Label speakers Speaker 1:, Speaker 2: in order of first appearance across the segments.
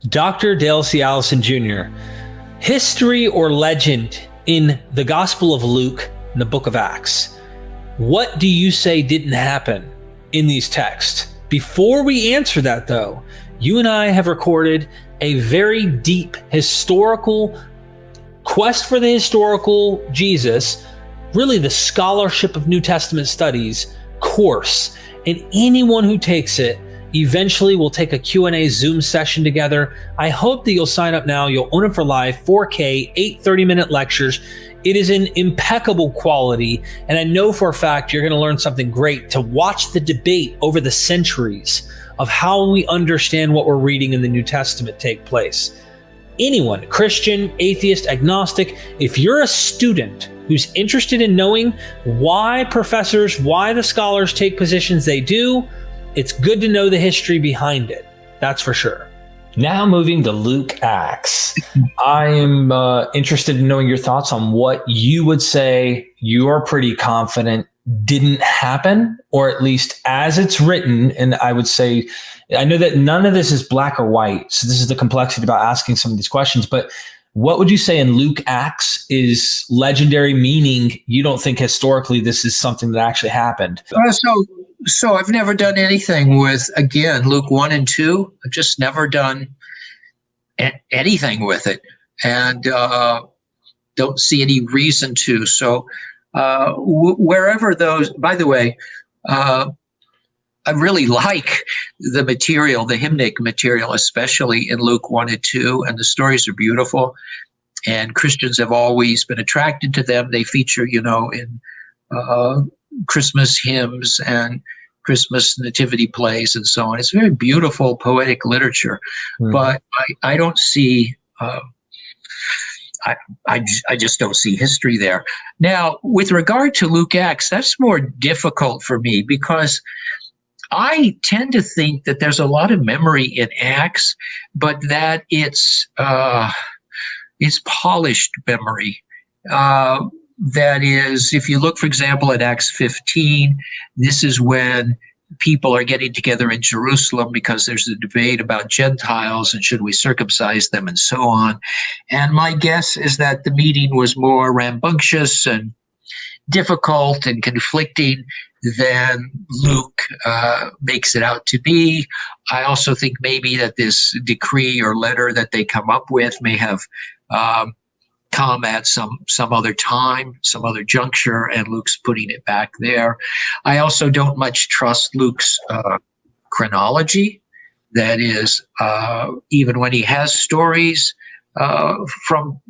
Speaker 1: Dr. Dale C. Allison Jr., history or legend in the Gospel of Luke and the book of Acts? What do you say didn't happen in these texts? Before we answer that, though, you and I have recorded a very deep historical quest for the historical Jesus, really the scholarship of New Testament studies course. And anyone who takes it eventually will take a Q&A Zoom session together. I hope that you'll sign up now. You'll own it for life, 4K, 8 30-minute lectures. It is in impeccable quality, and I know for a fact you're going to learn something great to watch the debate over the centuries of how we understand what we're reading in the New Testament take place. Anyone, Christian, atheist, agnostic, if you're a student who's interested in knowing why professors, why the scholars take positions they do, it's good to know the history behind it. That's for sure. Now moving to Luke Acts. I am interested in knowing your thoughts on what you would say you are pretty confident didn't happen, or at least as it's written. And I would say, I know that none of this is black or white, so this is the complexity about asking some of these questions, but what would you say in Luke Acts is legendary, meaning you don't think historically this is something that actually happened?
Speaker 2: So I've never done anything with, again, Luke 1 and 2. I've just never done anything with it, and don't see any reason to. So wherever those, by the way, I really like the material, the hymnic material, especially in Luke 1 and 2, and the stories are beautiful, and Christians have always been attracted to them. They feature, in Christmas hymns and Christmas nativity plays and so on. It's very beautiful poetic literature, but I don't see, I just don't see history there. Now, with regard to Luke Acts, that's more difficult for me because I tend to think that there's a lot of memory in Acts, but that it's polished memory. That is, if you look, for example, at Acts 15, this is when people are getting together in Jerusalem because there's a debate about Gentiles and should we circumcise them and so on. And my guess is that the meeting was more rambunctious and difficult and conflicting than Luke makes it out to be. I also think maybe that this decree or letter that they come up with may have come at some other time, some other juncture, and Luke's putting it back there. I also don't much trust Luke's chronology. That is, even when he has stories from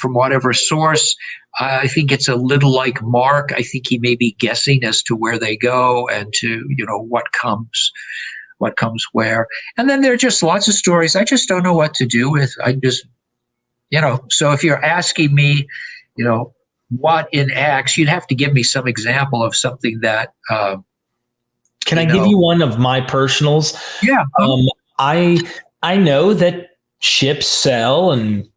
Speaker 2: whatever source, I think it's a little like Mark. I think he may be guessing as to where they go and to, what comes where. And then there are just lots of stories I just don't know what to do with. I just, so if you're asking me, what in Acts, you'd have to give me some example of something that.
Speaker 1: Can I give you one of my personals?
Speaker 2: Yeah.
Speaker 1: I know that ships sail, and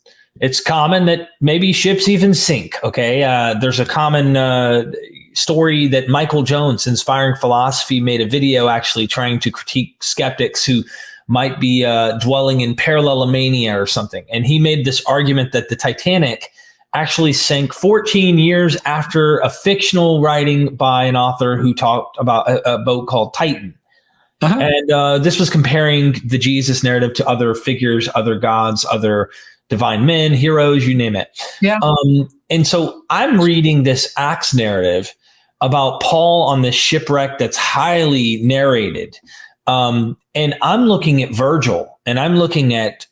Speaker 1: it's common that maybe ships even sink. Okay. There's a common story that Michael Jones, Inspiring Philosophy, made a video actually trying to critique skeptics who might be dwelling in parallelomania or something. And he made this argument that the Titanic actually sank 14 years after a fictional writing by an author who talked about a boat called Titan. Uh-huh. And this was comparing the Jesus narrative to other figures, other gods, other divine men, heroes, you name it.
Speaker 2: Yeah.
Speaker 1: And so I'm reading this Acts narrative about Paul on this shipwreck that's highly narrated. And I'm looking at Virgil, and I'm looking at,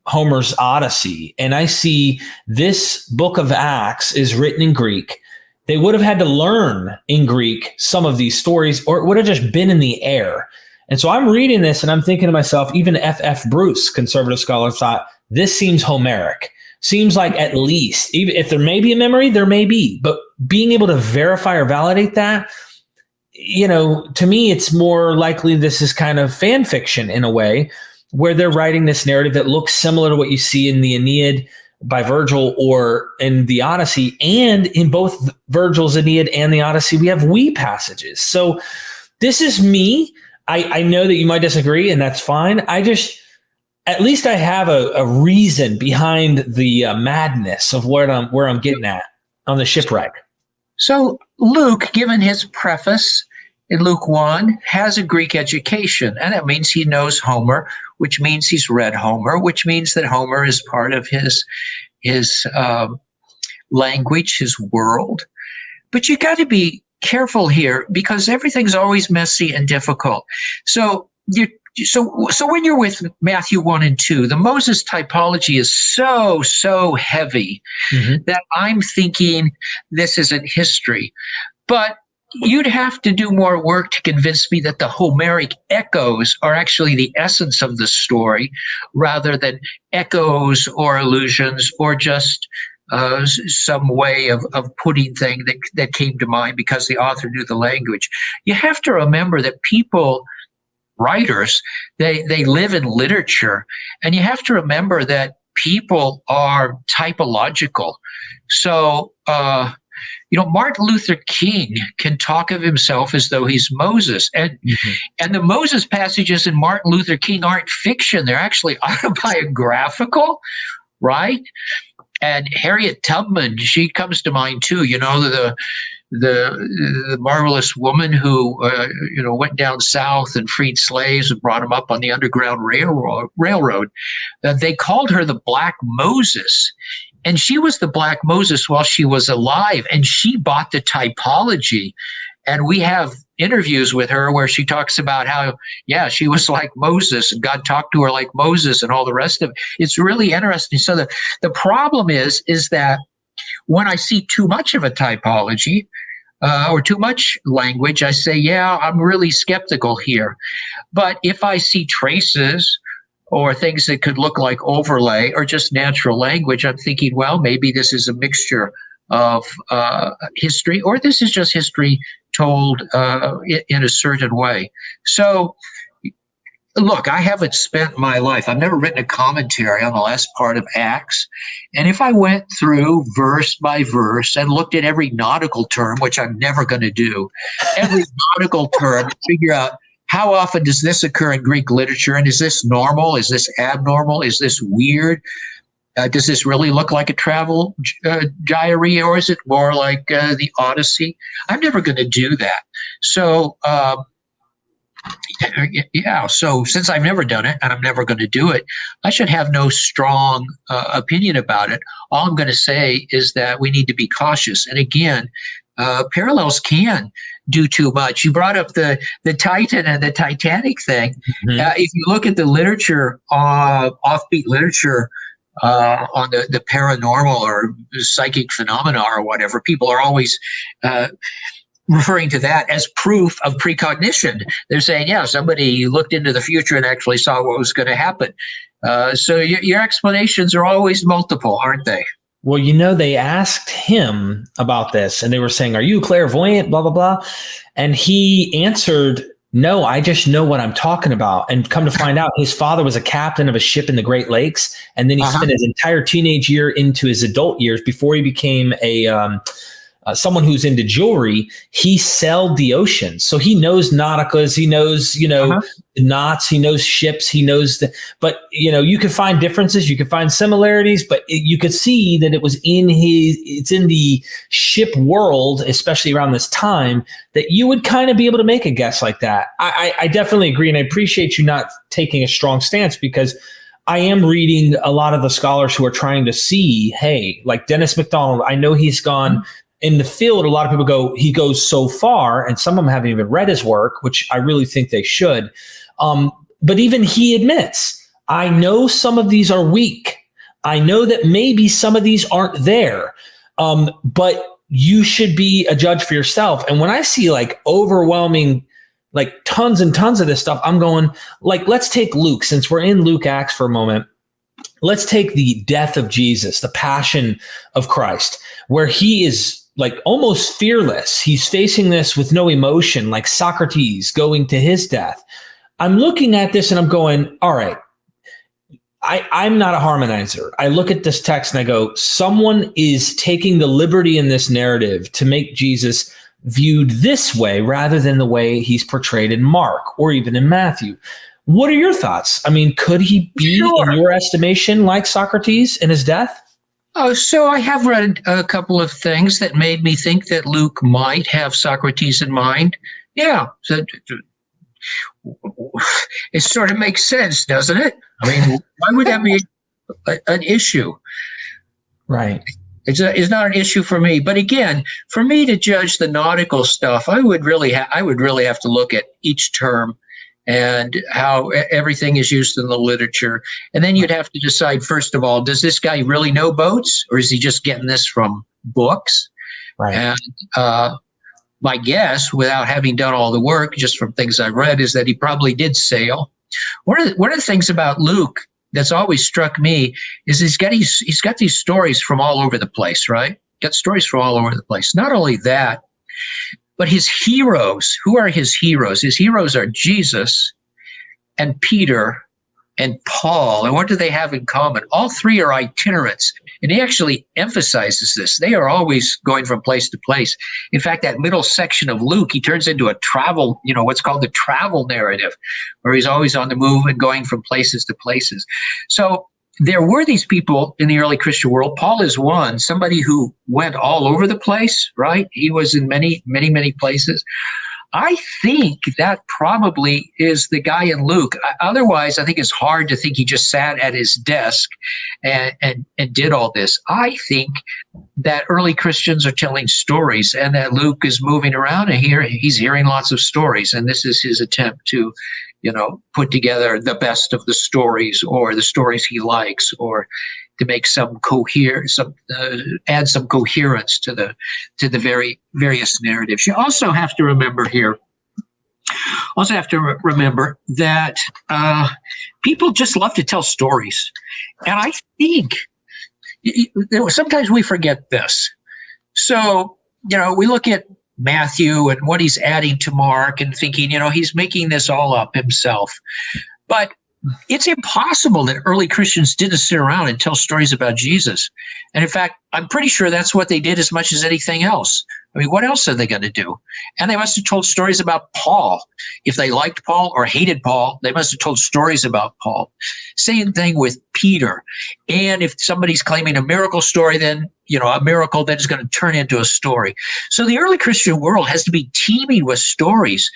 Speaker 1: Homer's Odyssey, and I see this book of Acts is written in Greek. They would have had to learn in Greek some of these stories, or it would have just been in the air. And so I'm reading this and I'm thinking to myself, even F.F. Bruce, conservative scholar, thought this seems Homeric. Seems like at least, even if there may be a memory, there may be, but being able to verify or validate that, to me, it's more likely this is kind of fan fiction in a way, where they're writing this narrative that looks similar to what you see in the Aeneid by Virgil or in the Odyssey. And in both Virgil's Aeneid and the Odyssey, we have we passages. So this is me. I know that you might disagree, and that's fine. at least I have a reason behind the madness of where I'm getting at on the shipwreck.
Speaker 2: So Luke, given his preface in Luke 1, has a Greek education, and that means he knows Homer, which means he's read Homer, which means that Homer is part of his language, his world. But you got to be careful here because everything's always messy and difficult. So when you're with Matthew 1 and 2, the Moses typology is so heavy that I'm thinking this isn't history. But you'd have to do more work to convince me that the Homeric echoes are actually the essence of the story rather than echoes or allusions or just some way of putting things that came to mind because the author knew the language. You have to remember that writers, they live in literature, and you have to remember that people are typological. So, Martin Luther King can talk of himself as though he's Moses. And the Moses passages in Martin Luther King aren't fiction. They're actually autobiographical, right? And Harriet Tubman, she comes to mind too, the marvelous woman who, went down south and freed slaves and brought them up on the Underground Railroad. They called her the Black Moses. And she was the Black Moses while she was alive, and she bought the typology. And we have interviews with her where she talks about how, she was like Moses and God talked to her like Moses and all the rest of it. It's really interesting. So the problem is that when I see too much of a typology or too much language, I say, I'm really skeptical here. But if I see traces or things that could look like overlay or just natural language, I'm thinking, well, maybe this is a mixture of history, or this is just history told in a certain way. So, look, I haven't spent my life, I've never written a commentary on the last part of Acts. And if I went through verse by verse and looked at every nautical term, which I'm never going to do, every nautical term, figure out how often does this occur in Greek literature? And is this normal? Is this abnormal? Is this weird? Does this really look like a travel diary, or is it more like the Odyssey? I'm never going to do that. So, so since I've never done it and I'm never going to do it, I should have no strong opinion about it. All I'm going to say is that we need to be cautious. And again, parallels can do too much. You brought up the Titan and the Titanic thing. If you look at the literature, offbeat literature on the paranormal or psychic phenomena or whatever, people are always referring to that as proof of precognition. They're saying, somebody looked into the future and actually saw what was going to happen. So your explanations are always multiple, aren't they?
Speaker 1: Well, they asked him about this and they were saying, are you clairvoyant, blah, blah, blah. And he answered, no, I just know what I'm talking about. And come to find out, his father was a captain of a ship in the Great Lakes. And then he spent his entire teenage year into his adult years before he became someone who's into jewelry. He sailed the ocean. So he knows nauticas, he knows, knots, he knows ships, he knows but you can find differences, you can find similarities, but you could see that it's in the ship world, especially around this time, that you would kind of be able to make a guess like that. I definitely agree. And I appreciate you not taking a strong stance, because I am reading a lot of the scholars who are trying to see, hey, like Dennis McDonald, I know he's gone in the field. A lot of people he goes so far, and some of them haven't even read his work, which I really think they should. But even he admits, I know some of these are weak. I know that maybe some of these aren't there. But you should be a judge for yourself. And when I see like overwhelming, like tons and tons of this stuff, I'm going like, let's take Luke, since we're in Luke Acts for a moment. Let's take the death of Jesus, the passion of Christ, where he is like almost fearless. He's facing this with no emotion, like Socrates going to his death. I'm looking at this and I'm going, all right, I'm not a harmonizer. I look at this text and I go, someone is taking the liberty in this narrative to make Jesus viewed this way rather than the way he's portrayed in Mark or even in Matthew. What are your thoughts? I mean, could he be, in your estimation, like Socrates in his death?
Speaker 2: Oh, so I have read a couple of things that made me think that Luke might have Socrates in mind. Yeah, so it sort of makes sense, doesn't it? I mean, why would that be an issue?
Speaker 1: Right.
Speaker 2: It's not an issue for me. But again, for me to judge the nautical stuff, I would really have to look at each term and how everything is used in the literature. And then you'd have to decide, first of all, does this guy really know boats, or is he just getting this from books?
Speaker 1: Right.
Speaker 2: And my guess, without having done all the work, just from things I've read, is that he probably did sail. One of the things about Luke that's always struck me is he's got these stories from all over the place, right? Got stories from all over the place. Not only that, but his heroes. Who are his heroes? His heroes are Jesus and Peter and Paul. And what do they have in common? All three are itinerants. And he actually emphasizes this. They are always going from place to place. In fact, that middle section of Luke, he turns into a travel, what's called the travel narrative, where he's always on the move and going from places to places. So there were these people in the early Christian world. Paul is one, somebody who went all over the place, right? He was in many, many, many places. I think that probably is the guy in Luke. Otherwise, I think it's hard to think he just sat at his desk and did all this. I think that early Christians are telling stories, and that Luke is moving around, and he's hearing lots of stories, and this is his attempt to, put together the best of the stories, or the stories he likes, or to make add some coherence to the very various narratives. You also have to remember that people just love to tell stories, and I think sometimes we forget this. So we look at Matthew and what he's adding to Mark and thinking, he's making this all up himself, but it's impossible that early Christians didn't sit around and tell stories about Jesus. And in fact, I'm pretty sure that's what they did as much as anything else. I mean, what else are they going to do? And they must have told stories about Paul. If they liked Paul or hated Paul, they must have told stories about Paul. Same thing with Peter. And if somebody's claiming a miracle story, then, a miracle that is going to turn into a story. So the early Christian world has to be teeming with stories.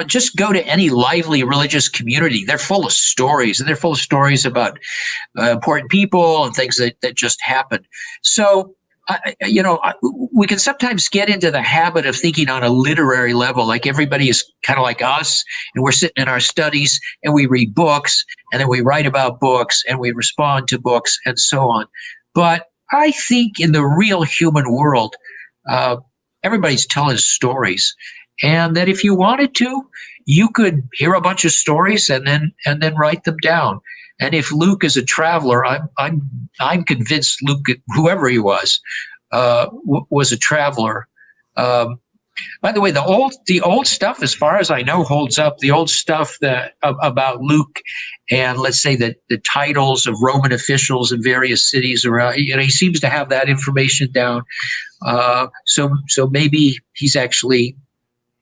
Speaker 2: Just go to any lively religious community. They're full of stories, and they're full of stories about important people and things that just happened. So, we can sometimes get into the habit of thinking on a literary level, like everybody is kind of like us, and we're sitting in our studies and we read books, and then we write about books, and we respond to books, and so on. But I think in the real human world, everybody's telling stories. And that if you wanted to, you could hear a bunch of stories and then write them down. And if Luke is a traveler, I'm convinced Luke, whoever he was a traveler. By the way, the old stuff, as far as I know, holds up. The old stuff about Luke, and let's say the titles of Roman officials in various cities around. He seems to have that information down. So maybe he's actually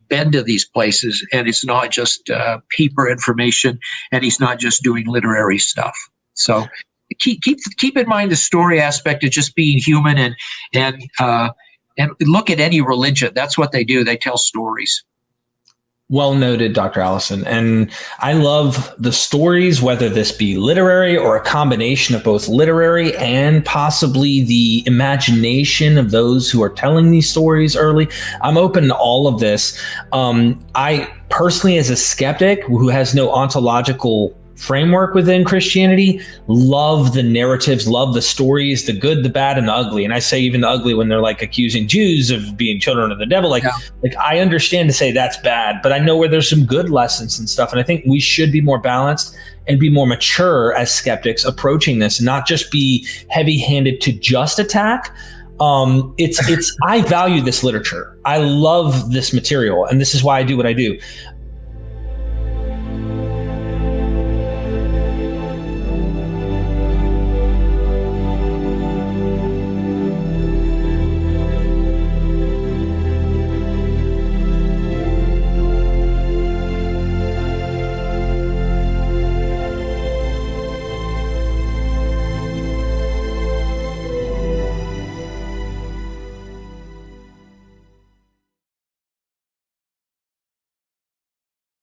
Speaker 2: been to these places, and it's not just paper information, and he's not just doing literary stuff. So keep in mind the story aspect of just being human, and look at any religion. That's what they do. They tell stories.
Speaker 1: Well noted, Dr. Allison. And I love the stories, whether this be literary or a combination of both literary and possibly the imagination of those who are telling these stories early. I'm open to all of this. I personally, as a skeptic who has no ontological framework within Christianity, love the narratives, love the stories, the good, the bad, and the ugly. And I say even the ugly when they're like accusing Jews of being children of the devil. Like I understand to say that's bad, but I know where there's some good lessons and stuff. And I think we should be more balanced and be more mature as skeptics approaching this, and not just be heavy-handed to just attack. I value this literature. I love this material, and this is why I do what I do.